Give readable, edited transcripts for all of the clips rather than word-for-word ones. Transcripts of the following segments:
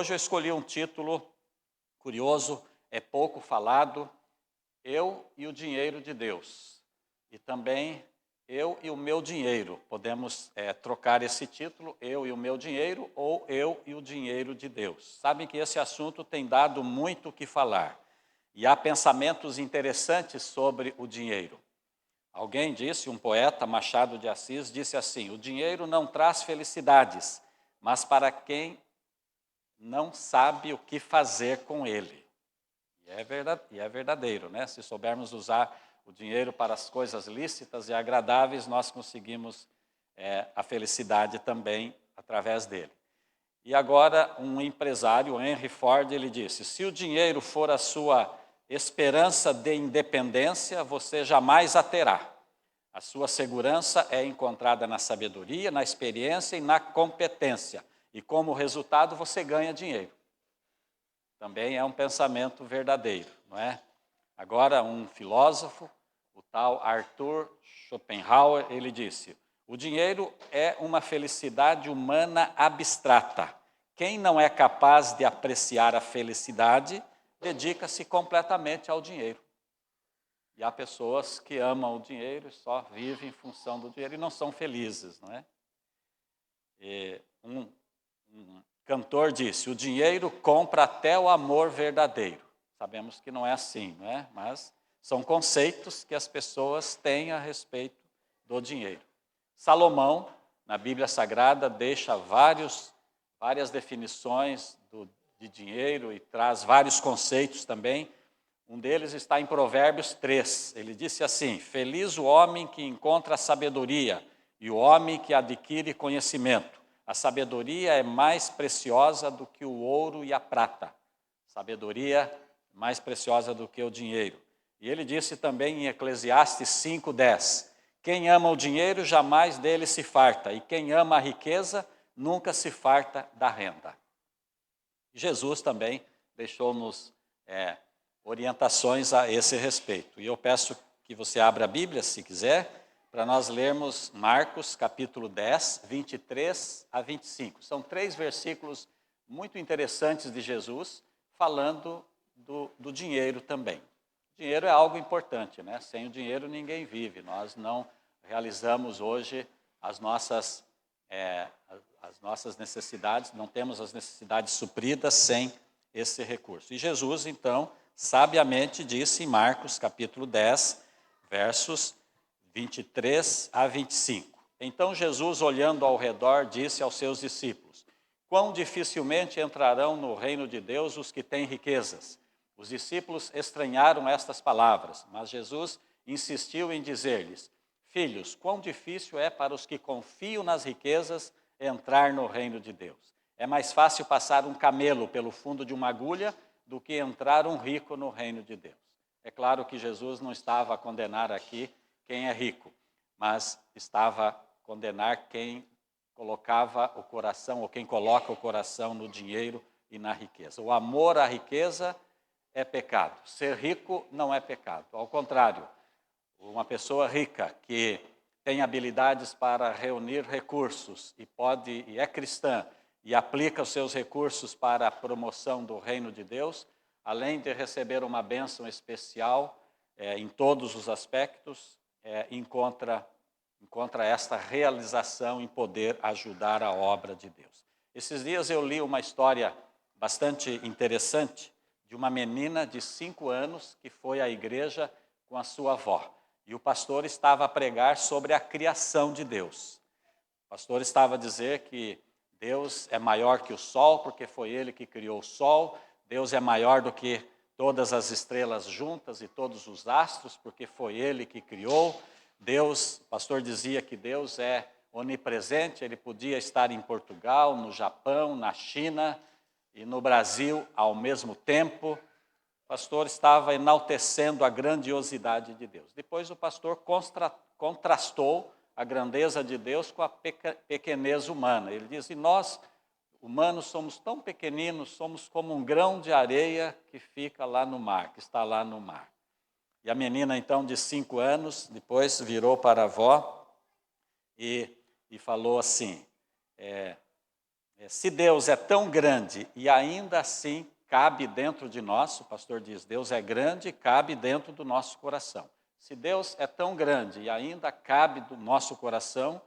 hoje eu escolhi um título curioso, é pouco falado, Eu e o Dinheiro de Deus. E também Eu e o Meu Dinheiro. Podemos trocar esse título, Eu e o Meu Dinheiro, ou Eu e o Dinheiro de Deus. Sabem que esse assunto tem dado muito o que falar. E há pensamentos interessantes sobre o dinheiro. Alguém disse, um poeta, Machado de Assis, disse assim: o dinheiro não traz felicidades, mas para quem não sabe o que fazer com ele. E é verdadeiro, né? Se soubermos usar o dinheiro para as coisas lícitas e agradáveis, nós conseguimos a felicidade também através dele. E agora um empresário, Henry Ford, ele disse: se o dinheiro for a sua esperança de independência, você jamais a terá. A sua segurança é encontrada na sabedoria, na experiência e na competência. E como resultado você ganha dinheiro. Também é um pensamento verdadeiro, não é? Agora um filósofo, o tal Arthur Schopenhauer, ele disse: o dinheiro é uma felicidade humana abstrata. Quem não é capaz de apreciar a felicidade, dedica-se completamente ao dinheiro. E há pessoas que amam o dinheiro e só vivem em função do dinheiro e não são felizes, não é? E um cantor disse: o dinheiro compra até o amor verdadeiro. Sabemos que não é assim, não é? Mas são conceitos que as pessoas têm a respeito do dinheiro. Salomão, na Bíblia Sagrada, deixa várias definições de dinheiro e traz vários conceitos também. Um deles está em Provérbios 3. Ele disse assim: feliz o homem que encontra sabedoria e o homem que adquire conhecimento. A sabedoria é mais preciosa do que o ouro e a prata. Sabedoria mais preciosa do que o dinheiro. E ele disse também em Eclesiastes 5:10, quem ama o dinheiro jamais dele se farta, e quem ama a riqueza nunca se farta da renda. Jesus também deixou-nos orientações a esse respeito. E eu peço que você abra a Bíblia, se quiser, para nós lermos Marcos, capítulo 10, 23 a 25. São 3 versículos muito interessantes de Jesus, falando do dinheiro também. O dinheiro é algo importante, né? Sem o dinheiro ninguém vive. Nós não realizamos hoje as nossas necessidades, não temos as necessidades supridas sem esse recurso. E Jesus, então, sabiamente disse em Marcos, capítulo 10, versos 23 a 25. Então Jesus, olhando ao redor, disse aos seus discípulos: quão dificilmente entrarão no reino de Deus os que têm riquezas. Os discípulos estranharam estas palavras, mas Jesus insistiu em dizer-lhes: filhos, quão difícil é para os que confiam nas riquezas entrar no reino de Deus. É mais fácil passar um camelo pelo fundo de uma agulha do que entrar um rico no reino de Deus. É claro que Jesus não estava a condenar aqui quem é rico, mas estava a condenar quem colocava o coração, ou quem coloca o coração no dinheiro e na riqueza. O amor à riqueza é pecado. Ser rico não é pecado. Ao contrário, uma pessoa rica que tem habilidades para reunir recursos e é cristã e aplica os seus recursos para a promoção do reino de Deus, além de receber uma bênção especial em todos os aspectos, encontra esta realização em poder ajudar a obra de Deus. Esses dias eu li uma história bastante interessante de uma menina de 5 anos que foi à igreja com a sua avó. E o pastor estava a pregar sobre a criação de Deus. O pastor estava a dizer que Deus é maior que o sol, porque foi Ele que criou o sol. Deus é maior do que todas as estrelas juntas e todos os astros, porque foi Ele que criou. Deus, o pastor dizia que Deus é onipresente, Ele podia estar em Portugal, no Japão, na China e no Brasil ao mesmo tempo. O pastor estava enaltecendo a grandiosidade de Deus. Depois o pastor contrastou a grandeza de Deus com a pequenez humana. Ele diz: e nós, humanos, somos tão pequeninos, somos como um grão de areia que fica lá no mar, que está lá no mar. E a menina, então, de 5 anos, depois virou para a avó e falou assim: Se Deus é tão grande e ainda assim cabe dentro de nós, o pastor diz, Deus é grande e cabe dentro do nosso coração. Se Deus é tão grande e ainda cabe do nosso coração,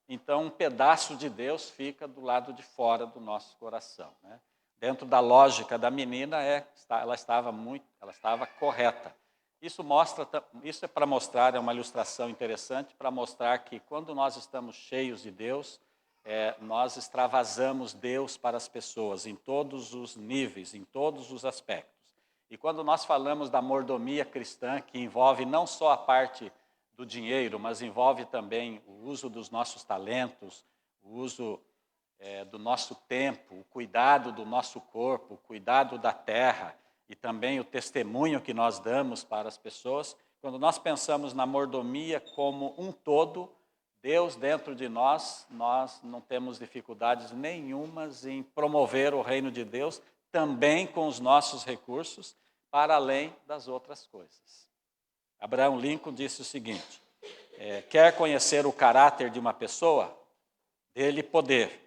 então um pedaço de Deus fica do lado de fora do nosso coração, né? Dentro da lógica da menina, ela estava correta. Isso é para mostrar, é uma ilustração interessante para mostrar que quando nós estamos cheios de Deus, nós extravasamos Deus para as pessoas em todos os níveis, em todos os aspectos. E quando nós falamos da mordomia cristã, que envolve não só a parte do dinheiro, mas envolve também o uso dos nossos talentos, o uso do nosso tempo, o cuidado do nosso corpo, o cuidado da terra e também o testemunho que nós damos para as pessoas, quando nós pensamos na mordomia como um todo, Deus dentro de nós não temos dificuldades nenhumas em promover o reino de Deus, também com os nossos recursos, para além das outras coisas. Abraham Lincoln disse o seguinte, quer conhecer o caráter de uma pessoa? Dê-lhe poder.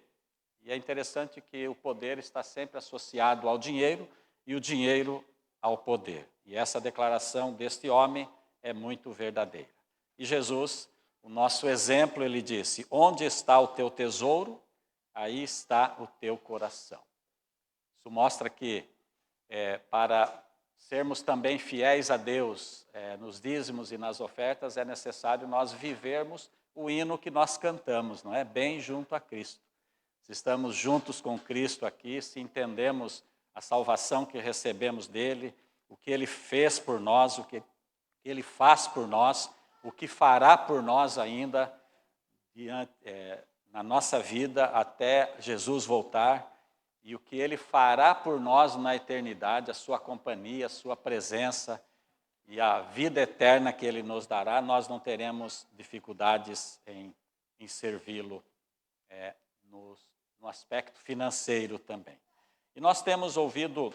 E é interessante que o poder está sempre associado ao dinheiro e o dinheiro ao poder. E essa declaração deste homem é muito verdadeira. E Jesus, o nosso exemplo, ele disse, onde está o teu tesouro, aí está o teu coração. Isso mostra que para sermos também fiéis a Deus nos dízimos e nas ofertas, é necessário nós vivermos o hino que nós cantamos, não é? Bem junto a Cristo. Se estamos juntos com Cristo aqui, se entendemos a salvação que recebemos dele, o que ele fez por nós, o que ele faz por nós, o que fará por nós ainda na nossa vida até Jesus voltar, e o que ele fará por nós na eternidade, a sua companhia, a sua presença e a vida eterna que ele nos dará, nós não teremos dificuldades em servi-lo no aspecto financeiro também. E nós temos ouvido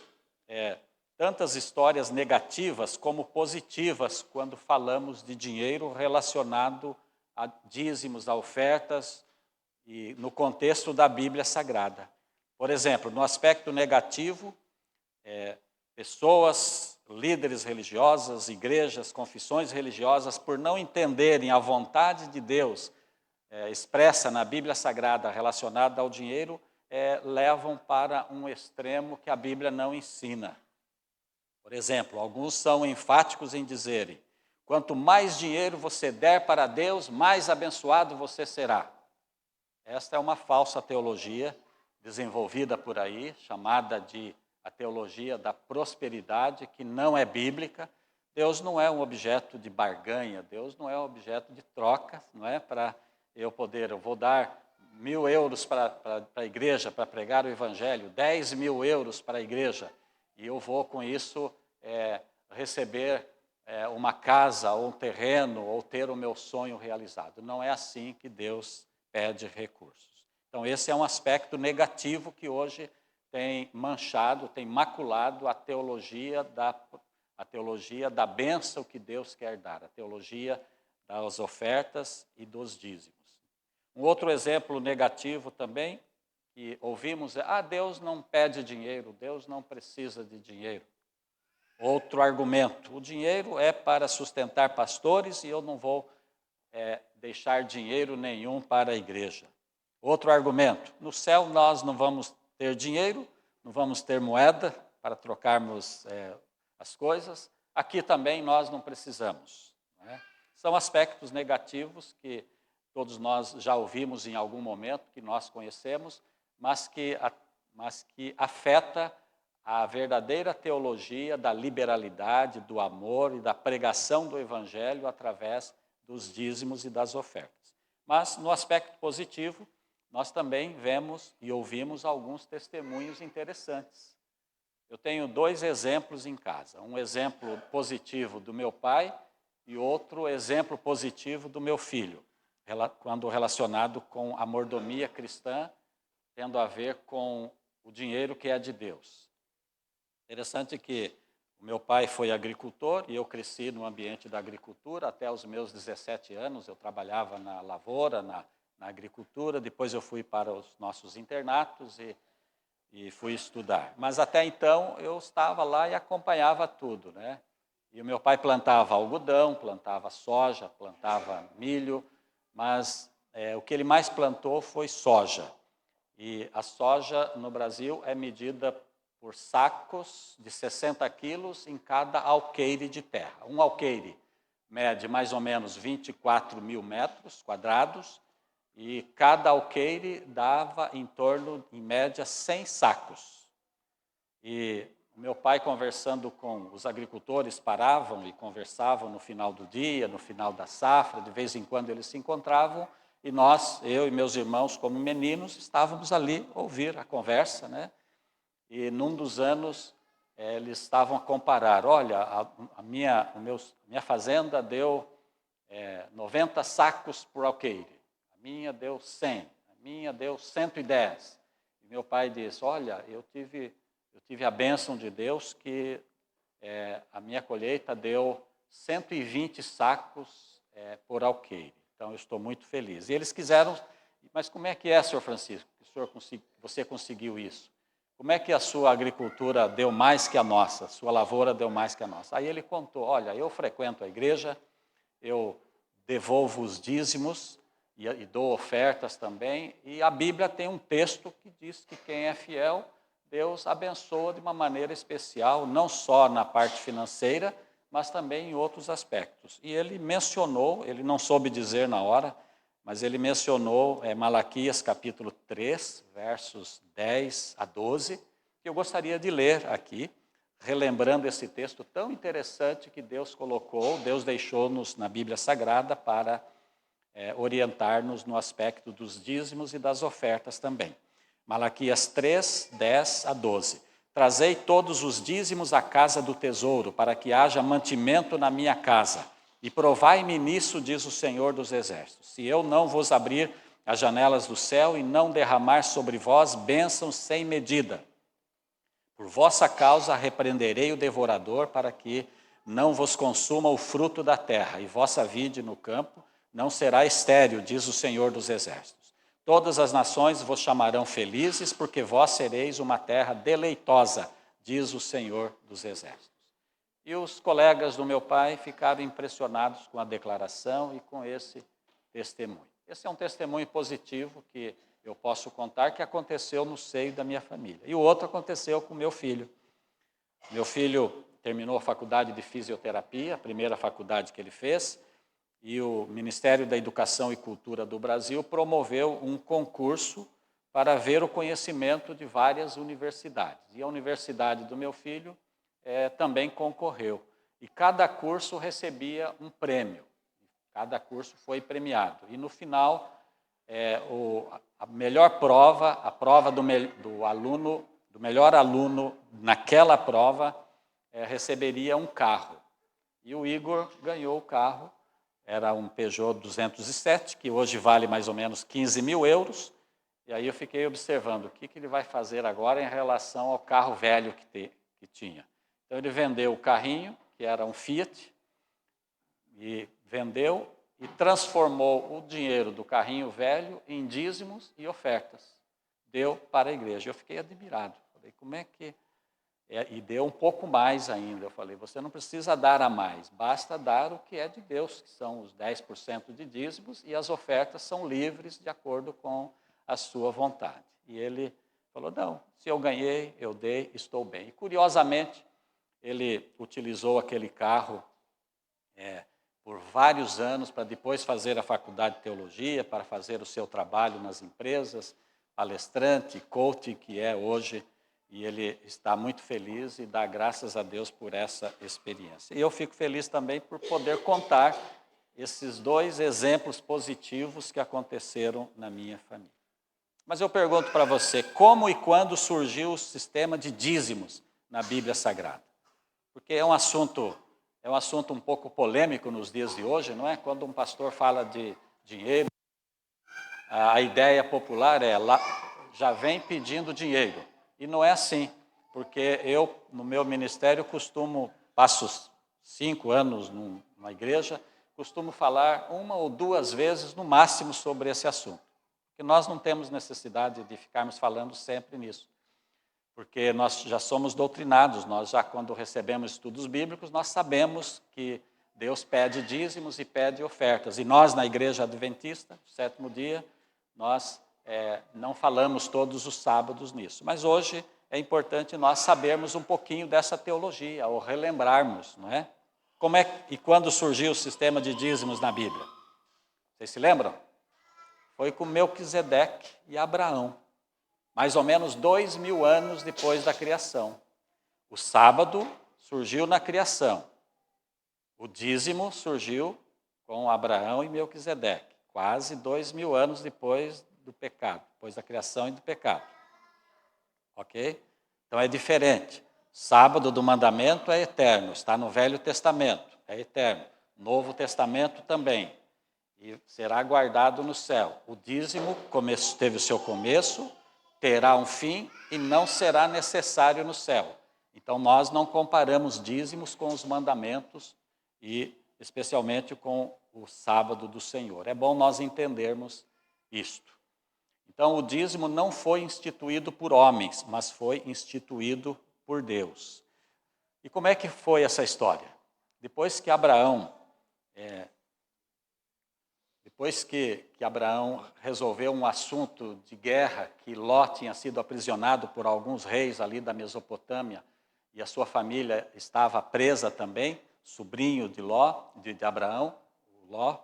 tantas histórias negativas como positivas quando falamos de dinheiro relacionado a dízimos, a ofertas e no contexto da Bíblia Sagrada. Por exemplo, no aspecto negativo, pessoas, líderes religiosas, igrejas, confissões religiosas, por não entenderem a vontade de Deus expressa na Bíblia Sagrada relacionada ao dinheiro, levam para um extremo que a Bíblia não ensina. Por exemplo, alguns são enfáticos em dizerem, quanto mais dinheiro você der para Deus, mais abençoado você será. Esta é uma falsa teologia desenvolvida por aí, chamada de a teologia da prosperidade, que não é bíblica. Deus não é um objeto de barganha, Deus não é um objeto de troca, não é para eu vou dar 1.000 euros para a igreja, para pregar o evangelho, 10 mil euros para a igreja, e eu vou com isso receber uma casa, ou um terreno, ou ter o meu sonho realizado. Não é assim que Deus pede recursos. Então esse é um aspecto negativo que hoje tem manchado, tem maculado a teologia da bênção que Deus quer dar, a teologia das ofertas e dos dízimos. Um outro exemplo negativo também, que ouvimos, Deus não pede dinheiro, Deus não precisa de dinheiro. Outro argumento, o dinheiro é para sustentar pastores e eu não vou deixar dinheiro nenhum para a igreja. Outro argumento, no céu nós não vamos ter dinheiro, não vamos ter moeda para trocarmos as coisas, aqui também nós não precisamos. Não é? São aspectos negativos que todos nós já ouvimos em algum momento, que nós conhecemos, mas que afeta a verdadeira teologia da liberalidade, do amor e da pregação do evangelho através dos dízimos e das ofertas. Mas no aspecto positivo, nós também vemos e ouvimos alguns testemunhos interessantes. Eu tenho 2 exemplos em casa, um exemplo positivo do meu pai e outro exemplo positivo do meu filho, quando relacionado com a mordomia cristã, tendo a ver com o dinheiro que é de Deus. Interessante que o meu pai foi agricultor e eu cresci no ambiente da agricultura. Até os meus 17 anos eu trabalhava na lavoura, na na agricultura, depois eu fui para os nossos internatos e fui estudar. Mas até então eu estava lá e acompanhava tudo, né? E o meu pai plantava algodão, plantava soja, plantava milho, mas o que ele mais plantou foi soja. E a soja no Brasil é medida por sacos de 60 quilos em cada alqueire de terra. Um alqueire mede mais ou menos 24 mil metros quadrados e cada alqueire dava em torno, em média, 100 sacos. E meu pai, conversando com os agricultores, paravam e conversavam no final do dia, no final da safra, de vez em quando eles se encontravam, e nós, eu e meus irmãos, como meninos, estávamos ali a ouvir a conversa, né? E num dos anos, eles estavam a comparar, olha, a minha fazenda deu 90 sacos por alqueire, a minha deu 100, a minha deu 110. E meu pai disse, olha, eu tive a bênção de Deus que a minha colheita deu 120 sacos por alqueire. Então, eu estou muito feliz. E eles quiseram, mas como é que é, senhor Francisco, que você conseguiu isso? Como é que a sua agricultura deu mais que a nossa, a sua lavoura deu mais que a nossa? Aí ele contou, olha, eu frequento a igreja, eu devolvo os dízimos e dou ofertas também, e a Bíblia tem um texto que diz que quem é fiel, Deus abençoa de uma maneira especial, não só na parte financeira, mas também em outros aspectos. E ele mencionou, ele não soube dizer na hora, mas ele mencionou Malaquias capítulo 3, versos 10 a 12, que eu gostaria de ler aqui, relembrando esse texto tão interessante que Deus colocou, Deus deixou-nos na Bíblia Sagrada para orientar-nos no aspecto dos dízimos e das ofertas também. Malaquias 3, 10 a 12. Trazei todos os dízimos à casa do tesouro, para que haja mantimento na minha casa. E provai-me nisso, diz o Senhor dos Exércitos, se eu não vos abrir as janelas do céu e não derramar sobre vós bênçãos sem medida. Por vossa causa repreenderei o devorador, para que não vos consuma o fruto da terra, e vossa vide no campo não será estéril, diz o Senhor dos Exércitos. Todas as nações vos chamarão felizes, porque vós sereis uma terra deleitosa, diz o Senhor dos Exércitos. E os colegas do meu pai ficaram impressionados com a declaração e com esse testemunho. Esse é um testemunho positivo que eu posso contar que aconteceu no seio da minha família. E o outro aconteceu com meu filho. Meu filho terminou a faculdade de fisioterapia, a primeira faculdade que ele fez, e o Ministério da Educação e Cultura do Brasil promoveu um concurso para ver o conhecimento de várias universidades. E a universidade do meu filho também concorreu. E cada curso recebia um prêmio. Cada curso foi premiado. E no final, a melhor prova, a prova do melhor aluno naquela prova, receberia um carro. E o Igor ganhou o carro. Era um Peugeot 207, que hoje vale mais ou menos 15 mil euros. E aí eu fiquei observando o que ele vai fazer agora em relação ao carro velho que tinha. Então ele vendeu o carrinho, que era um Fiat, e vendeu e transformou o dinheiro do carrinho velho em dízimos e ofertas. Deu para a igreja. Eu fiquei admirado. Falei, como é que... E deu um pouco mais ainda. Eu falei, você não precisa dar a mais, basta dar o que é de Deus, que são os 10% de dízimos, e as ofertas são livres de acordo com a sua vontade. E ele falou, não, se eu ganhei, eu dei, estou bem. E curiosamente, ele utilizou aquele carro por vários anos para depois fazer a faculdade de teologia, para fazer o seu trabalho nas empresas, palestrante, coaching, que é hoje. E ele está muito feliz e dá graças a Deus por essa experiência. E eu fico feliz também por poder contar esses dois exemplos positivos que aconteceram na minha família. Mas eu pergunto para você, como e quando surgiu o sistema de dízimos na Bíblia Sagrada? Porque é um assunto um pouco polêmico nos dias de hoje, não é? Quando um pastor fala de dinheiro, a ideia popular já vem pedindo dinheiro. E não é assim, porque eu, no meu ministério, passo 5 anos numa igreja, costumo falar 1 ou 2 vezes, no máximo, sobre esse assunto. Porque nós não temos necessidade de ficarmos falando sempre nisso. Porque nós já somos doutrinados, nós já quando recebemos estudos bíblicos, nós sabemos que Deus pede dízimos e pede ofertas. E nós, na Igreja Adventista, sétimo dia, nós não falamos todos os sábados nisso. Mas hoje é importante nós sabermos um pouquinho dessa teologia, ou relembrarmos, não é? Como é e quando surgiu o sistema de dízimos na Bíblia? Vocês se lembram? Foi com Melquisedeque e Abraão, mais ou menos 2000 anos depois da criação. O sábado surgiu na criação. O dízimo surgiu com Abraão e Melquisedeque, quase 2000 anos depois do pecado, depois da criação e do pecado. Ok? Então é diferente. Sábado do mandamento é eterno, está no Velho Testamento, é eterno. Novo Testamento também. E será guardado no céu. O dízimo teve o seu começo, terá um fim e não será necessário no céu. Então nós não comparamos dízimos com os mandamentos e especialmente com o sábado do Senhor. É bom nós entendermos isto. Então, o dízimo não foi instituído por homens, mas foi instituído por Deus. E como é que foi essa história? Depois que Abraão resolveu um assunto de guerra, que Ló tinha sido aprisionado por alguns reis ali da Mesopotâmia, e a sua família estava presa também, sobrinho de Ló, de Abraão, Ló.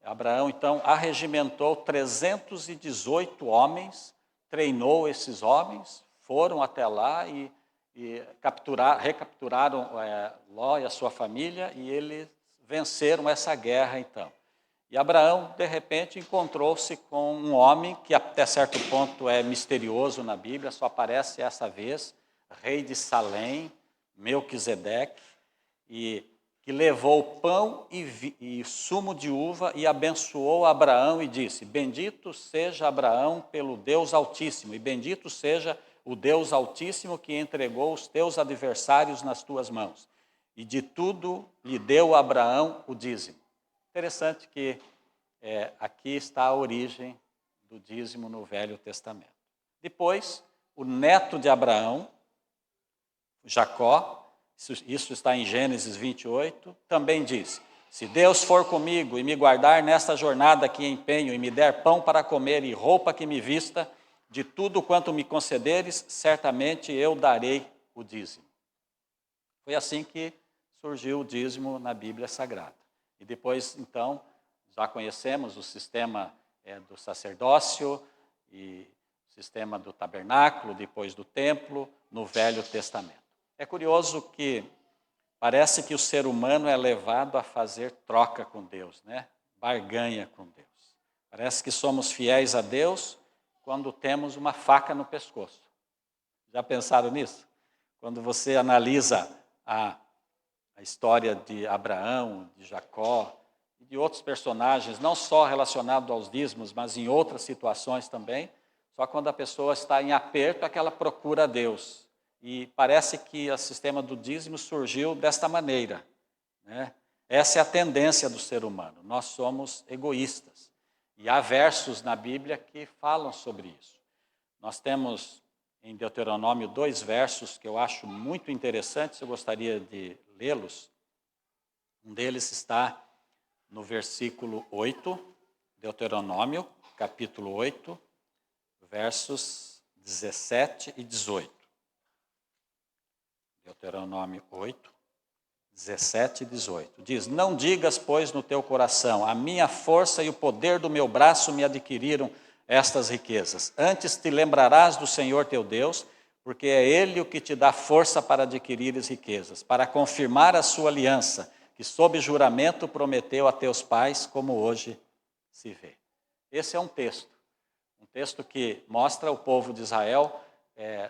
Abraão, então, arregimentou 318 homens, treinou esses homens, foram até lá e recapturaram Ló e a sua família, e eles venceram essa guerra, então. E Abraão, de repente, encontrou-se com um homem que até certo ponto é misterioso na Bíblia, só aparece essa vez, rei de Salém, Melquisedeque, e que levou pão e sumo de uva e abençoou Abraão e disse: bendito seja Abraão pelo Deus Altíssimo, e bendito seja o Deus Altíssimo que entregou os teus adversários nas tuas mãos. E de tudo lhe deu Abraão o dízimo. Interessante que aqui está a origem do dízimo no Velho Testamento. Depois, o neto de Abraão, Jacó, isso está em Gênesis 28, também diz: se Deus for comigo e me guardar nesta jornada que empenho, e me der pão para comer e roupa que me vista, de tudo quanto me concederes, certamente eu darei o dízimo. Foi assim que surgiu o dízimo na Bíblia Sagrada. E depois, então, já conhecemos o sistema do sacerdócio e o sistema do tabernáculo, depois do templo, no Velho Testamento. É curioso que parece que o ser humano é levado a fazer troca com Deus, né? Barganha com Deus. Parece que somos fiéis a Deus quando temos uma faca no pescoço. Já pensaram nisso? Quando você analisa a história de Abraão, de Jacó e de outros personagens, não só relacionados aos dízimos, mas em outras situações também, só quando a pessoa está em aperto é que ela procura a Deus. E parece que o sistema do dízimo surgiu desta maneira, né? Essa é a tendência do ser humano. Nós somos egoístas. E há versos na Bíblia que falam sobre isso. Nós temos em Deuteronômio 2 versos que eu acho muito interessantes, eu gostaria de lê-los. Um deles está no versículo 8, Deuteronômio, capítulo 8, versos 17 e 18. Deuteronômio 8, 17 e 18. Diz: não digas, pois, no teu coração, a minha força e o poder do meu braço me adquiriram estas riquezas. Antes te lembrarás do Senhor teu Deus, porque é Ele o que te dá força para adquirires riquezas, para confirmar a sua aliança, que sob juramento prometeu a teus pais, como hoje se vê. Esse é um texto que mostra o povo de Israel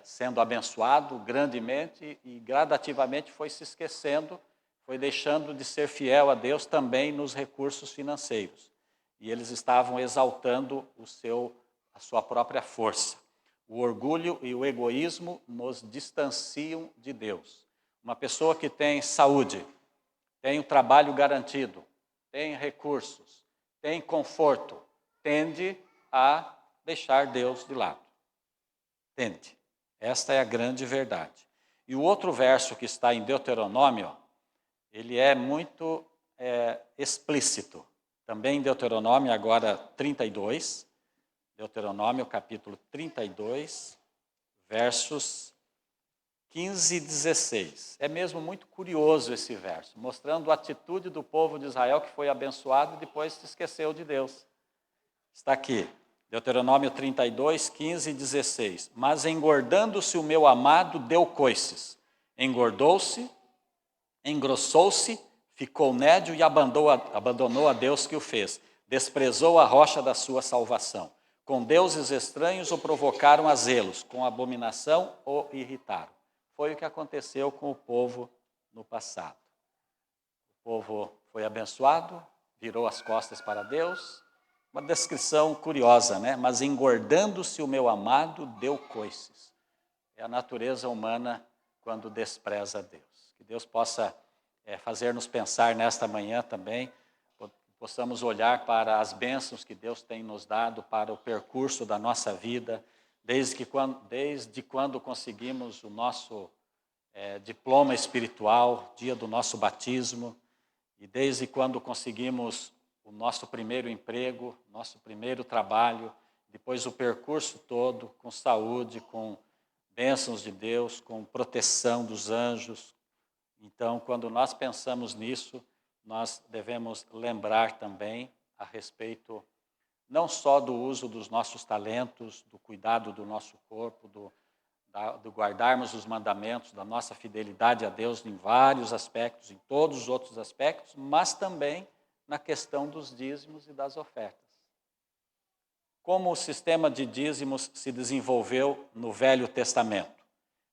sendo abençoado grandemente e gradativamente foi se esquecendo, foi deixando de ser fiel a Deus também nos recursos financeiros. E eles estavam exaltando a sua própria força. O orgulho e o egoísmo nos distanciam de Deus. Uma pessoa que tem saúde, tem um trabalho garantido, tem recursos, tem conforto, tende a deixar Deus de lado. Entende? Esta é a grande verdade. E o outro verso que está em Deuteronômio, ele é muito explícito. Também em Deuteronômio, agora 32, Deuteronômio capítulo 32, versos 15 e 16. É mesmo muito curioso esse verso, mostrando a atitude do povo de Israel que foi abençoado e depois se esqueceu de Deus. Está aqui, Deuteronômio 32, 15 e 16. Mas engordando-se o meu amado, deu coices. Engordou-se, engrossou-se, ficou nédio e abandonou a Deus que o fez. Desprezou a rocha da sua salvação. Com deuses estranhos o provocaram a zelos, com abominação o irritaram. Foi o que aconteceu com o povo no passado. O povo foi abençoado, virou as costas para Deus. Uma descrição curiosa, né? Mas engordando-se o meu amado, deu coices. É a natureza humana quando despreza a Deus. Que Deus possa fazer-nos pensar nesta manhã também, possamos olhar para as bênçãos que Deus tem nos dado, para o percurso da nossa vida, desde quando conseguimos o nosso diploma espiritual, dia do nosso batismo, e desde quando conseguimos o nosso primeiro emprego, nosso primeiro trabalho, depois o percurso todo, com saúde, com bênçãos de Deus, com proteção dos anjos. Então, quando nós pensamos nisso, nós devemos lembrar também a respeito não só do uso dos nossos talentos, do cuidado do nosso corpo, do guardarmos os mandamentos, da nossa fidelidade a Deus em vários aspectos, em todos os outros aspectos, mas também na questão dos dízimos e das ofertas. Como o sistema de dízimos se desenvolveu no Velho Testamento?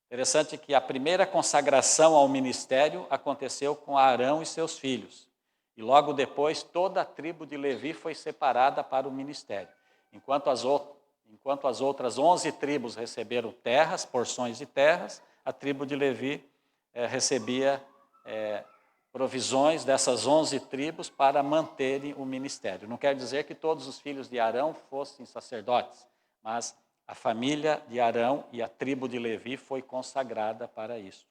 Interessante que a primeira consagração ao ministério aconteceu com Arão e seus filhos. E logo depois toda a tribo de Levi foi separada para o ministério. Enquanto as outras 11 tribos receberam terras, porções de terras, a tribo de Levi recebia provisões dessas 11 tribos para manterem o ministério. Não quer dizer que todos os filhos de Arão fossem sacerdotes, mas a família de Arão e a tribo de Levi foi consagrada para isso.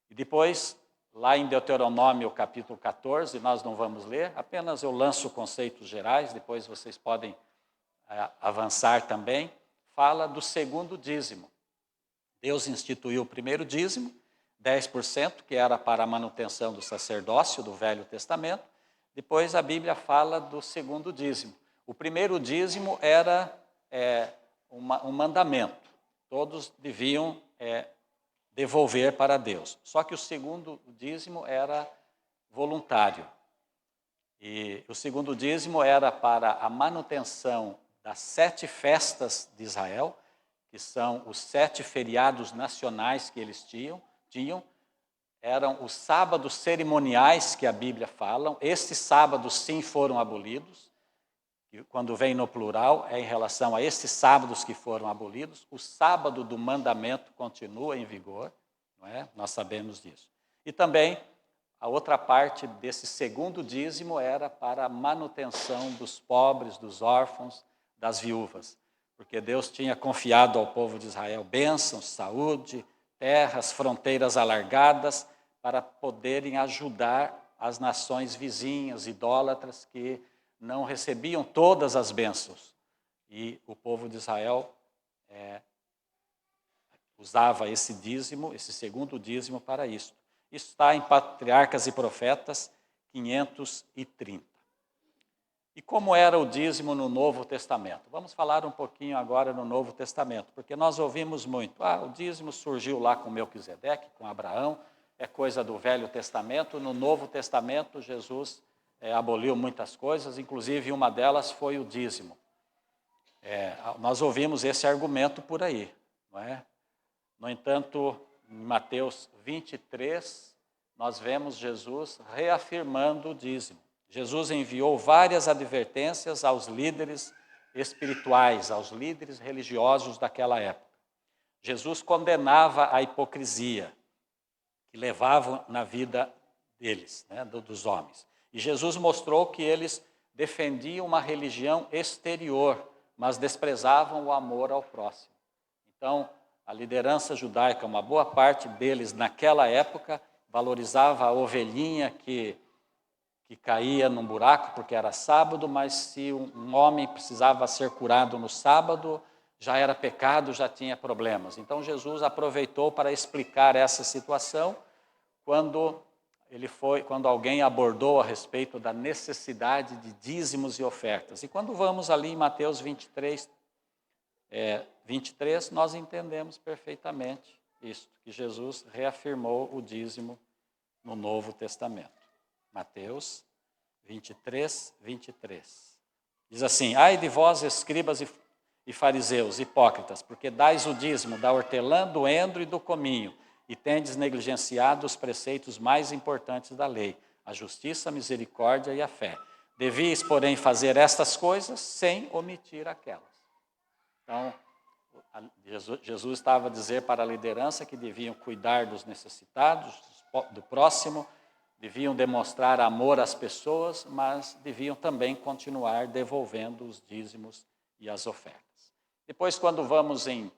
E depois, lá em Deuteronômio capítulo 14, nós não vamos ler, apenas eu lanço conceitos gerais, depois vocês podem avançar também, fala do segundo dízimo. Deus instituiu o primeiro dízimo, 10%, que era para a manutenção do sacerdócio do Velho Testamento. Depois a Bíblia fala do segundo dízimo. O primeiro dízimo era um mandamento. Todos deviam devolver para Deus. Só que o segundo dízimo era voluntário. E o segundo dízimo era para a manutenção das 7 festas de Israel, que são os 7 feriados nacionais que eles tinham. Eram os sábados cerimoniais que a Bíblia fala. Estes sábados sim foram abolidos. E quando vem no plural, é em relação a estes sábados que foram abolidos. O sábado do mandamento continua em vigor, não é? Nós sabemos disso. E também a outra parte desse segundo dízimo era para a manutenção dos pobres, dos órfãos, das viúvas. Porque Deus tinha confiado ao povo de Israel bênçãos, saúde, terras, fronteiras alargadas, para poderem ajudar as nações vizinhas, idólatras, que não recebiam todas as bênçãos. E o povo de Israel usava esse dízimo, esse segundo dízimo para isso. Isso está em Patriarcas e Profetas 530. E como era o dízimo no Novo Testamento? Vamos falar um pouquinho agora no Novo Testamento, porque nós ouvimos muito, o dízimo surgiu lá com Melquisedeque, com Abraão, é coisa do Velho Testamento. No Novo Testamento, Jesus aboliu muitas coisas, inclusive uma delas foi o dízimo. Nós ouvimos esse argumento por aí, não é? No entanto, em Mateus 23, nós vemos Jesus reafirmando o dízimo. Jesus enviou várias advertências aos líderes espirituais, aos líderes religiosos daquela época. Jesus condenava a hipocrisia que levavam na vida deles, né, dos homens. E Jesus mostrou que eles defendiam uma religião exterior, mas desprezavam o amor ao próximo. Então, a liderança judaica, uma boa parte deles naquela época, valorizava a ovelhinha que caía num buraco porque era sábado, mas se um homem precisava ser curado no sábado, já era pecado, já tinha problemas. Então Jesus aproveitou para explicar essa situação quando alguém abordou a respeito da necessidade de dízimos e ofertas. E quando vamos ali em Mateus 23, 23, nós entendemos perfeitamente isso, que Jesus reafirmou o dízimo no Novo Testamento. Mateus 23, 23. Diz assim: ai de vós, escribas e fariseus, hipócritas, porque dais o dízimo da hortelã, do endro e do cominho, e tendes negligenciado os preceitos mais importantes da lei, a justiça, a misericórdia e a fé. Devíeis, porém, fazer estas coisas sem omitir aquelas. Então, Jesus estava a dizer para a liderança que deviam cuidar dos necessitados, do próximo, deviam demonstrar amor às pessoas, mas deviam também continuar devolvendo os dízimos e as ofertas. Depois, quando vamos em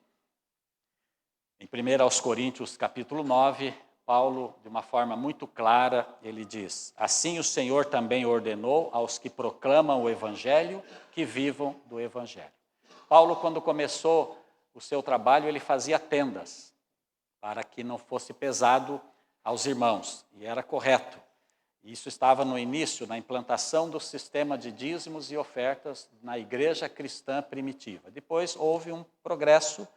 1 aos Coríntios, capítulo 9, Paulo, de uma forma muito clara, ele diz: assim o Senhor também ordenou aos que proclamam o Evangelho que vivam do Evangelho. Paulo, quando começou o seu trabalho, ele fazia tendas para que não fosse pesado aos irmãos, e era correto. Isso estava no início, na implantação do sistema de dízimos e ofertas na igreja cristã primitiva. Depois houve um progresso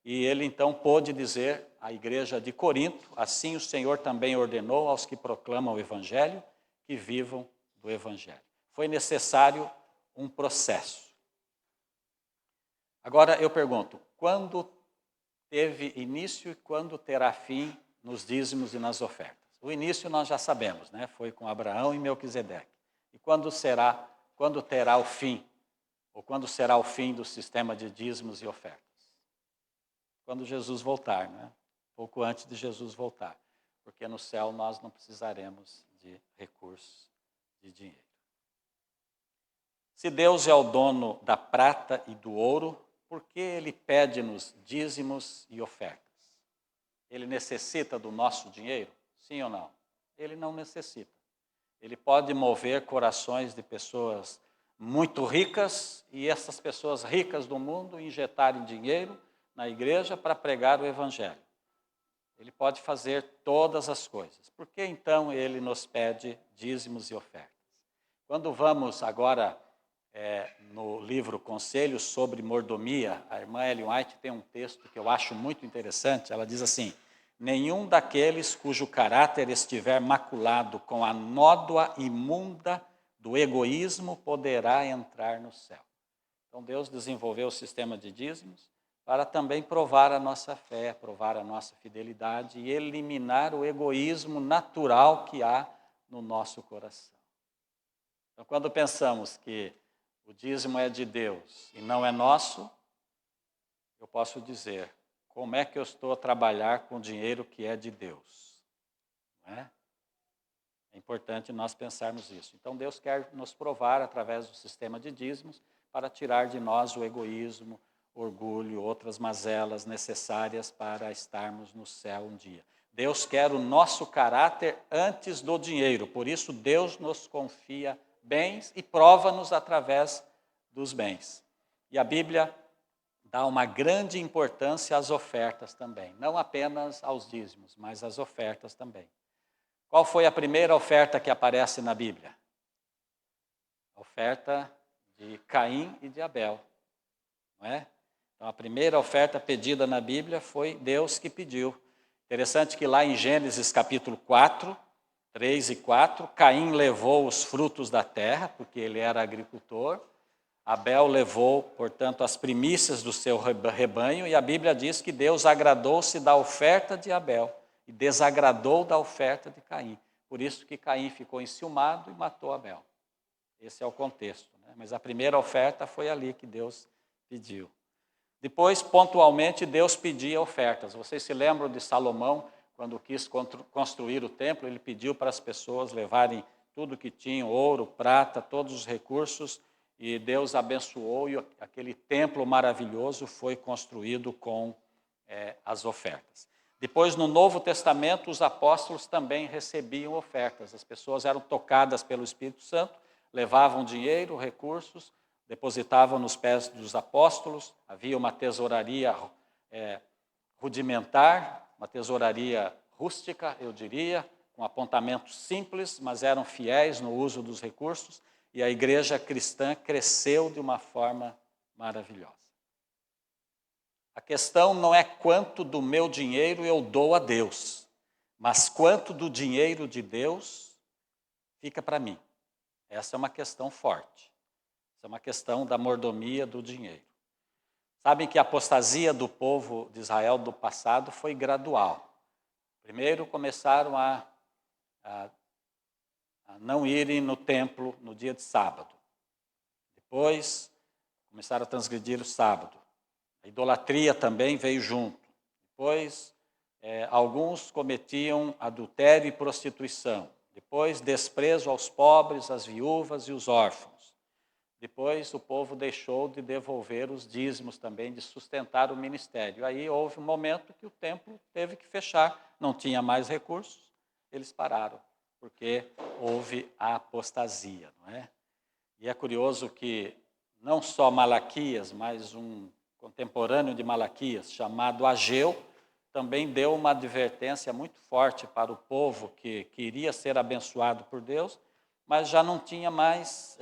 e ele então pôde dizer à igreja de Corinto: assim o Senhor também ordenou aos que proclamam o Evangelho que vivam do Evangelho. Foi necessário um processo. Agora eu pergunto, quando teve início e quando terá fim nos dízimos e nas ofertas? O início nós já sabemos, né? Foi com Abraão e Melquisedeque. E quando terá o fim? Ou quando será o fim do sistema de dízimos e ofertas? Quando Jesus voltar, né? Pouco antes de Jesus voltar. Porque no céu nós não precisaremos de recursos de dinheiro. Se Deus é o dono da prata e do ouro, por que Ele pede-nos dízimos e ofertas? Ele necessita do nosso dinheiro? Sim ou não? Ele não necessita. Ele pode mover corações de pessoas muito ricas e essas pessoas ricas do mundo injetarem dinheiro na igreja para pregar o Evangelho. Ele pode fazer todas as coisas. Por que então Ele nos pede dízimos e ofertas? Quando vamos agora no livro Conselhos sobre Mordomia, a irmã Ellen White tem um texto que eu acho muito interessante. Ela diz assim: nenhum daqueles cujo caráter estiver maculado com a nódoa imunda do egoísmo poderá entrar no céu. Então Deus desenvolveu o sistema de dízimos para também provar a nossa fé, provar a nossa fidelidade e eliminar o egoísmo natural que há no nosso coração. Então, quando pensamos que o dízimo é de Deus e não é nosso, eu posso dizer: como é que eu estou a trabalhar com o dinheiro que é de Deus? Não é? É importante nós pensarmos isso. Então Deus quer nos provar através do sistema de dízimos para tirar de nós o egoísmo, orgulho, outras mazelas necessárias para estarmos no céu um dia. Deus quer o nosso caráter antes do dinheiro, por isso Deus nos confia bens e prova-nos através dos bens. E a Bíblia dá uma grande importância às ofertas também, não apenas aos dízimos, mas às ofertas também. Qual foi a primeira oferta que aparece na Bíblia? A oferta de Caim e de Abel, não é? Então a primeira oferta pedida na Bíblia foi Deus que pediu. Interessante que lá em Gênesis capítulo 4, 3 e 4, Caim levou os frutos da terra, porque ele era agricultor. Abel levou, portanto, as primícias do seu rebanho, e a Bíblia diz que Deus agradou-se da oferta de Abel e desagradou da oferta de Caim. Por isso que Caim ficou enciumado e matou Abel. Esse é o contexto, né? Mas a primeira oferta foi ali que Deus pediu. Depois, pontualmente, Deus pedia ofertas. Vocês se lembram de Salomão, quando quis construir o templo, ele pediu para as pessoas levarem tudo que tinham, ouro, prata, todos os recursos, e Deus abençoou e aquele templo maravilhoso foi construído com as ofertas. Depois, no Novo Testamento, os apóstolos também recebiam ofertas. As pessoas eram tocadas pelo Espírito Santo, levavam dinheiro, recursos, depositavam nos pés dos apóstolos. Havia uma tesouraria rudimentar, uma tesouraria rústica, eu diria, com apontamentos simples, mas eram fiéis no uso dos recursos, e a igreja cristã cresceu de uma forma maravilhosa. A questão não é quanto do meu dinheiro eu dou a Deus, mas quanto do dinheiro de Deus fica para mim. Essa é uma questão forte. Essa é uma questão da mordomia do dinheiro. Sabem que a apostasia do povo de Israel do passado foi gradual. Primeiro começaram a não irem no templo no dia de sábado. Depois começaram a transgredir o sábado. A idolatria também veio junto. Depois, alguns cometiam adultério e prostituição. Depois, desprezo aos pobres, às viúvas e os órfãos. Depois, o povo deixou de devolver os dízimos também, de sustentar o ministério. Aí houve um momento que o templo teve que fechar, não tinha mais recursos, eles pararam, porque houve a apostasia, não é? E é curioso que não só Malaquias, mas um contemporâneo de Malaquias, chamado Ageu, também deu uma advertência muito forte para o povo que queria ser abençoado por Deus, mas já não tinha mais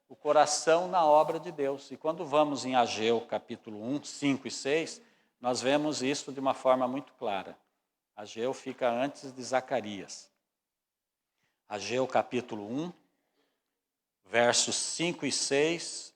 o coração na obra de Deus. E quando vamos em Ageu, capítulo 1, 5 e 6, nós vemos isso de uma forma muito clara. Ageu fica antes de Zacarias. Ageu, capítulo 1, versos 5 e 6,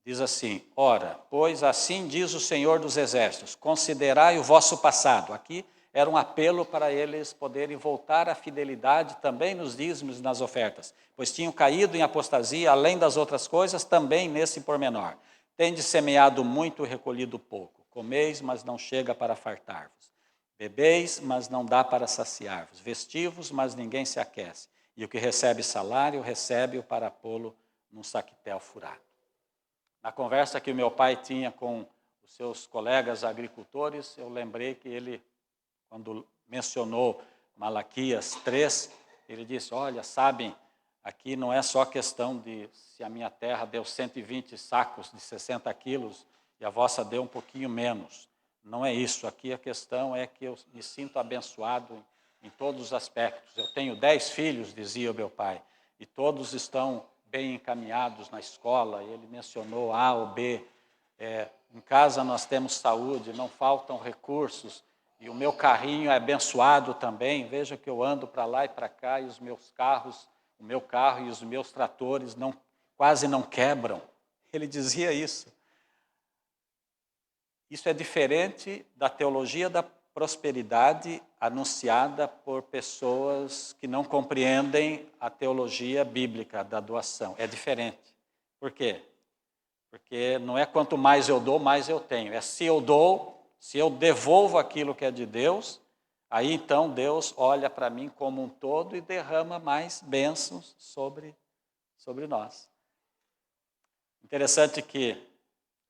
diz assim: Ora, pois assim diz o Senhor dos Exércitos, considerai o vosso passado. Aqui era um apelo para eles poderem voltar à fidelidade também nos dízimos e nas ofertas, pois tinham caído em apostasia, além das outras coisas, também nesse pormenor. Tendes semeado muito e recolhido pouco. Comeis, mas não chega para fartar-vos. Bebeis, mas não dá para saciar-vos. Vestivos, mas ninguém se aquece. E o que recebe salário, recebe-o para pô-lo num saquetel furado. Na conversa que o meu pai tinha com os seus colegas agricultores, eu lembrei que ele, quando mencionou Malaquias 3, ele disse: olha, sabem, aqui não é só questão de se a minha terra deu 120 sacos de 60 quilos e a vossa deu um pouquinho menos. Não é isso. Aqui a questão é que eu me sinto abençoado em todos os aspectos. Eu tenho 10 filhos, dizia o meu pai, e todos estão bem encaminhados na escola. Ele mencionou A ou B. Em casa nós temos saúde, não faltam recursos, e o meu carrinho é abençoado também. Veja que eu ando para lá e para cá, e os meus carros, o meu carro e os meus tratores quase não quebram. Ele dizia isso. Isso é diferente da teologia da prosperidade anunciada por pessoas que não compreendem a teologia bíblica da doação. É diferente. Por quê? Porque não é quanto mais eu dou, mais eu tenho. É se eu dou, se eu devolvo aquilo que é de Deus, aí então Deus olha para mim como um todo e derrama mais bênçãos sobre nós. Interessante que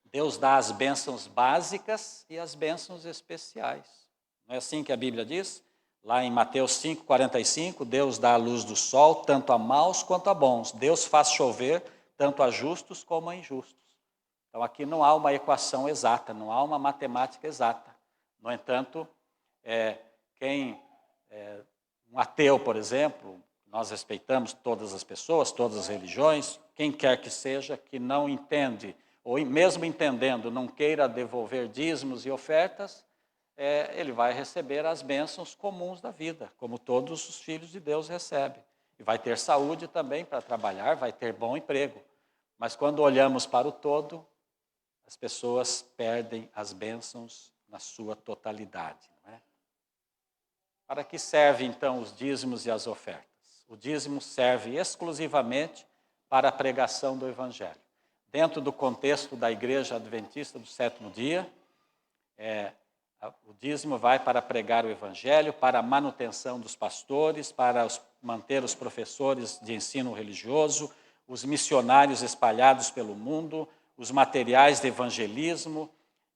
Deus dá as bênçãos básicas e as bênçãos especiais. Não é assim que a Bíblia diz? Lá em Mateus 5,45, Deus dá a luz do sol, tanto a maus quanto a bons. Deus faz chover, tanto a justos como a injustos. Então aqui não há uma equação exata, não há uma matemática exata. No entanto, um ateu, por exemplo, nós respeitamos todas as pessoas, todas as religiões, quem quer que seja, que não entende, ou mesmo entendendo, não queira devolver dízimos e ofertas, ele vai receber as bênçãos comuns da vida, como todos os filhos de Deus recebem. E vai ter saúde também para trabalhar, vai ter bom emprego. Mas quando olhamos para o todo, as pessoas perdem as bênçãos na sua totalidade. Não é? Para que servem então os dízimos e as ofertas? O dízimo serve exclusivamente para a pregação do Evangelho. Dentro do contexto da Igreja Adventista do Sétimo Dia, o dízimo vai para pregar o Evangelho, para a manutenção dos pastores, para manter os professores de ensino religioso, os missionários espalhados pelo mundo, os materiais de evangelismo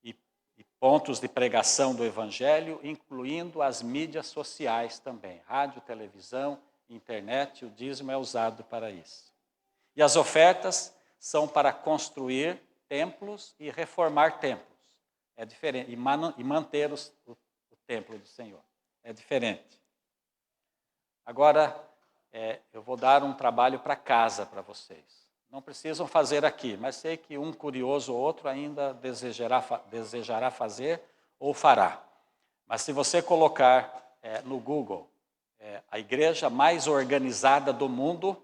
e pontos de pregação do evangelho, incluindo as mídias sociais também, rádio, televisão, internet, o dízimo é usado para isso. E as ofertas são para construir templos e reformar templos. É diferente. E manter o templo do Senhor. É diferente. Agora, eu vou dar um trabalho para casa para vocês. Não precisam fazer aqui, mas sei que um curioso ou outro ainda desejará fazer ou fará. Mas se você colocar no Google a igreja mais organizada do mundo,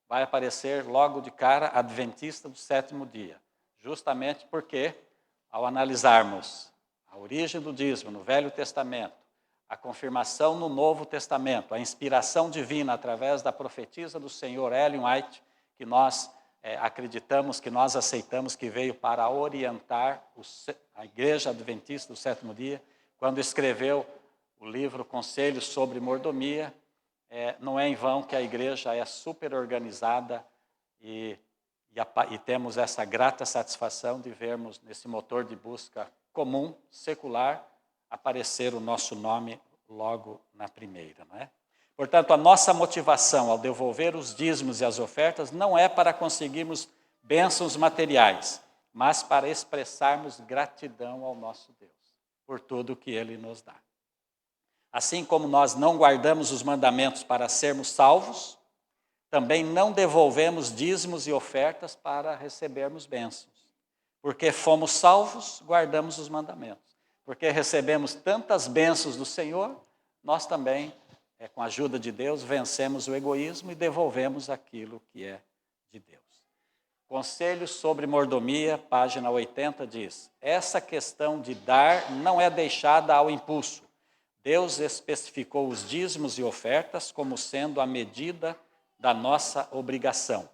vai aparecer logo de cara Adventista do Sétimo Dia. Justamente porque, ao analisarmos a origem do dízimo no Velho Testamento, a confirmação no Novo Testamento, a inspiração divina através da profetisa do Senhor Ellen White, que nós acreditamos, que nós aceitamos que veio para orientar a Igreja Adventista do Sétimo Dia, quando escreveu o livro Conselhos sobre Mordomia, não é em vão que a igreja é super organizada e temos essa grata satisfação de vermos nesse motor de busca comum, secular, aparecer o nosso nome logo na primeira, não é? Portanto, a nossa motivação ao devolver os dízimos e as ofertas não é para conseguirmos bênçãos materiais, mas para expressarmos gratidão ao nosso Deus por tudo que Ele nos dá. Assim como nós não guardamos os mandamentos para sermos salvos, também não devolvemos dízimos e ofertas para recebermos bênçãos. Porque fomos salvos, guardamos os mandamentos. Porque recebemos tantas bênçãos do Senhor, nós também, com a ajuda de Deus, vencemos o egoísmo e devolvemos aquilo que é de Deus. Conselhos sobre mordomia, página 80, diz: essa questão de dar não é deixada ao impulso. Deus especificou os dízimos e ofertas como sendo a medida da nossa obrigação.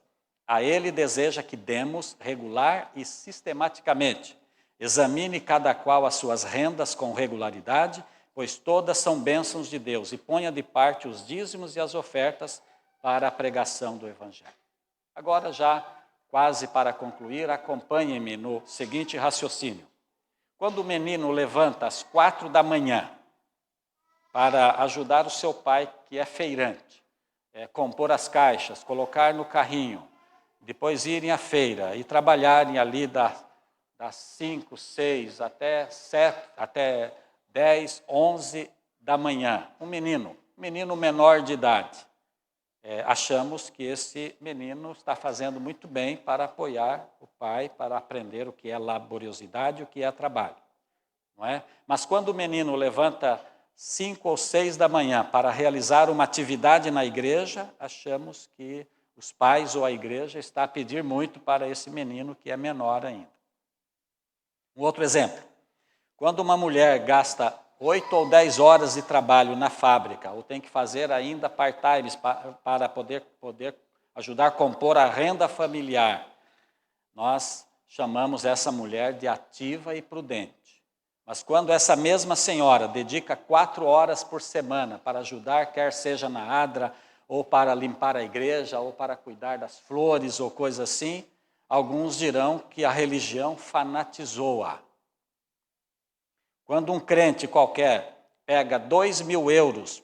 A Ele deseja que demos regular e sistematicamente. Examine cada qual as suas rendas com regularidade, pois todas são bênçãos de Deus, e ponha de parte os dízimos e as ofertas para a pregação do Evangelho. Agora, já quase para concluir, acompanhe-me no seguinte raciocínio. Quando o menino levanta às 4 da manhã para ajudar o seu pai, que é feirante, compor as caixas, colocar no carrinho, depois irem à feira e trabalharem ali das 5, 6 até 7, até 10, 11 da manhã. Um menino menor de idade. Achamos que esse menino está fazendo muito bem para apoiar o pai, para aprender o que é laboriosidade e o que é trabalho. Não é? Mas quando o menino levanta 5 ou 6 da manhã para realizar uma atividade na igreja, achamos que os pais ou a igreja está a pedir muito para esse menino que é menor ainda. Um outro exemplo. Quando uma mulher gasta 8 ou 10 horas de trabalho na fábrica, ou tem que fazer ainda part-time para poder ajudar a compor a renda familiar, nós chamamos essa mulher de ativa e prudente. Mas quando essa mesma senhora dedica 4 horas por semana para ajudar, quer seja na adra, ou para limpar a igreja, ou para cuidar das flores, ou coisa assim, alguns dirão que a religião fanatizou-a. Quando um crente qualquer pega 2.000 euros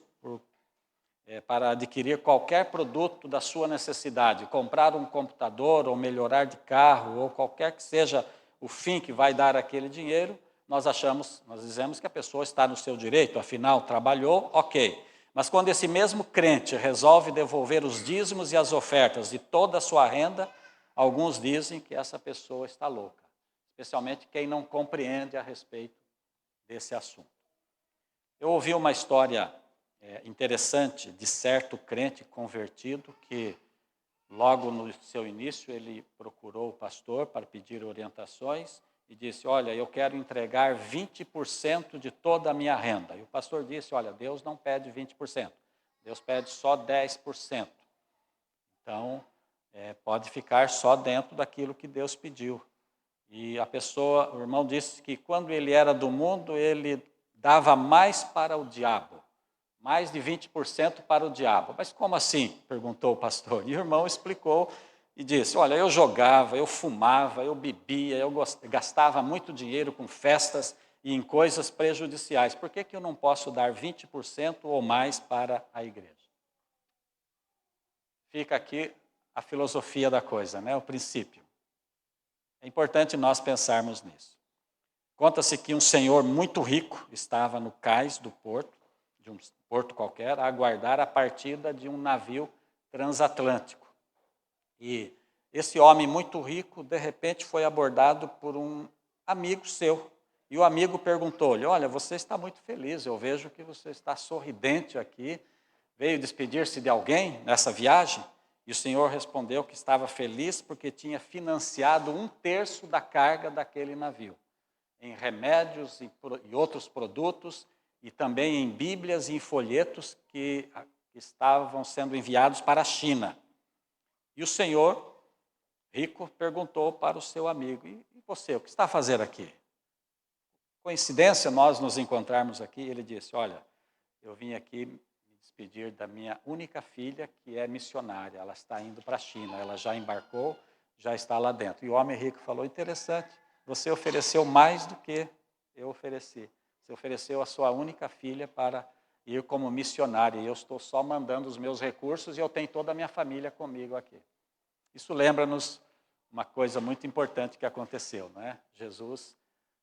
para adquirir qualquer produto da sua necessidade, comprar um computador, ou melhorar de carro, ou qualquer que seja o fim que vai dar aquele dinheiro, nós dizemos que a pessoa está no seu direito, afinal trabalhou, ok. Mas quando esse mesmo crente resolve devolver os dízimos e as ofertas de toda a sua renda, alguns dizem que essa pessoa está louca, especialmente quem não compreende a respeito desse assunto. Eu ouvi uma história interessante de certo crente convertido que, logo no seu início, ele procurou o pastor para pedir orientações e disse: olha, eu quero entregar 20% de toda a minha renda. E o pastor disse: olha, Deus não pede 20%, Deus pede só 10%. Então, pode ficar só dentro daquilo que Deus pediu. E o irmão disse que quando ele era do mundo, ele dava mais para o diabo, mais de 20% para o diabo. Mas como assim? Perguntou o pastor. E o irmão explicou e disse, olha, eu jogava, eu fumava, eu bebia, eu gastava muito dinheiro com festas e em coisas prejudiciais. Por que eu não posso dar 20% ou mais para a igreja? Fica aqui a filosofia da coisa, né? O princípio. É importante nós pensarmos nisso. Conta-se que um senhor muito rico estava no cais do porto, de um porto qualquer, a aguardar a partida de um navio transatlântico. E esse homem muito rico, de repente, foi abordado por um amigo seu. E o amigo perguntou-lhe, olha, você está muito feliz, eu vejo que você está sorridente aqui, veio despedir-se de alguém nessa viagem? E o senhor respondeu que estava feliz porque tinha financiado 1/3 da carga daquele navio, em remédios e outros produtos, e também em bíblias e em folhetos que estavam sendo enviados para a China. E o senhor, rico, perguntou para o seu amigo, e você, o que está a fazer aqui? Coincidência nós nos encontrarmos aqui? Ele disse, olha, eu vim aqui me despedir da minha única filha, que é missionária, ela está indo para a China, ela já embarcou, já está lá dentro. E o homem rico falou, interessante, você ofereceu mais do que eu ofereci. Você ofereceu a sua única filha para ir como missionária, e eu estou só mandando os meus recursos e eu tenho toda a minha família comigo aqui. Isso lembra-nos uma coisa muito importante que aconteceu, não é?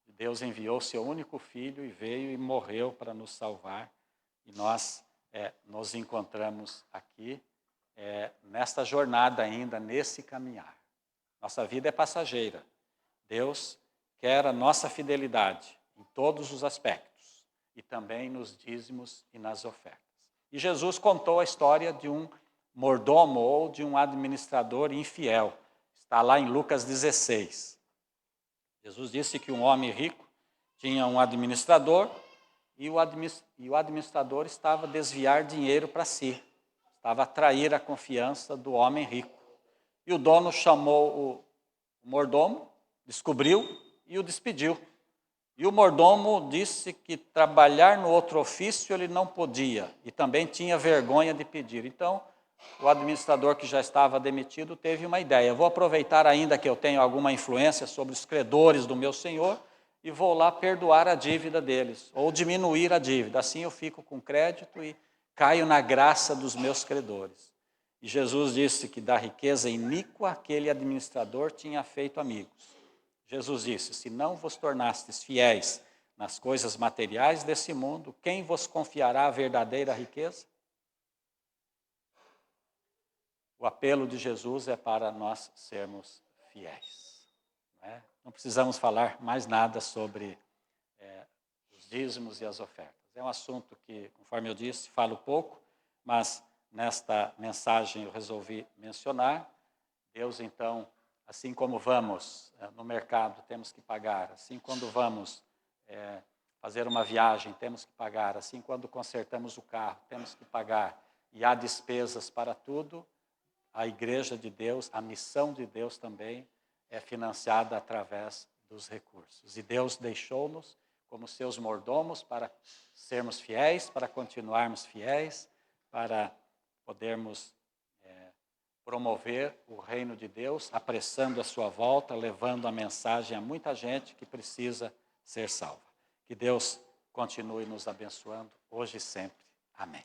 Deus enviou seu único filho e veio e morreu para nos salvar. E nós nos encontramos aqui nesta jornada ainda, nesse caminhar. Nossa vida é passageira. Deus quer a nossa fidelidade em todos os aspectos, e também nos dízimos e nas ofertas. E Jesus contou a história de um mordomo ou de um administrador infiel. Está lá em Lucas 16. Jesus disse que um homem rico tinha um administrador e o administrador estava a desviar dinheiro para si, estava a atrair a confiança do homem rico. E o dono chamou o mordomo, descobriu e o despediu. E o mordomo disse que trabalhar no outro ofício ele não podia e também tinha vergonha de pedir. Então, o administrador que já estava demitido teve uma ideia. Vou aproveitar ainda que eu tenho alguma influência sobre os credores do meu senhor e vou lá perdoar a dívida deles, ou diminuir a dívida. Assim eu fico com crédito e caio na graça dos meus credores. E Jesus disse que da riqueza iníqua aquele administrador tinha feito amigos. Jesus disse, se não vos tornastes fiéis nas coisas materiais desse mundo, quem vos confiará a verdadeira riqueza? O apelo de Jesus é para nós sermos fiéis. Não precisamos falar mais nada sobre os dízimos e as ofertas. É um assunto que, conforme eu disse, falo pouco, mas nesta mensagem eu resolvi mencionar. Deus, então, assim como vamos no mercado, temos que pagar. Assim, quando vamos fazer uma viagem, temos que pagar. Assim, quando consertamos o carro, temos que pagar. E há despesas para tudo. A igreja de Deus, a missão de Deus também é financiada através dos recursos. E Deus deixou-nos como seus mordomos para sermos fiéis, para continuarmos fiéis, para podermos promover o reino de Deus, apressando a sua volta, levando a mensagem a muita gente que precisa ser salva. Que Deus continue nos abençoando hoje e sempre. Amém.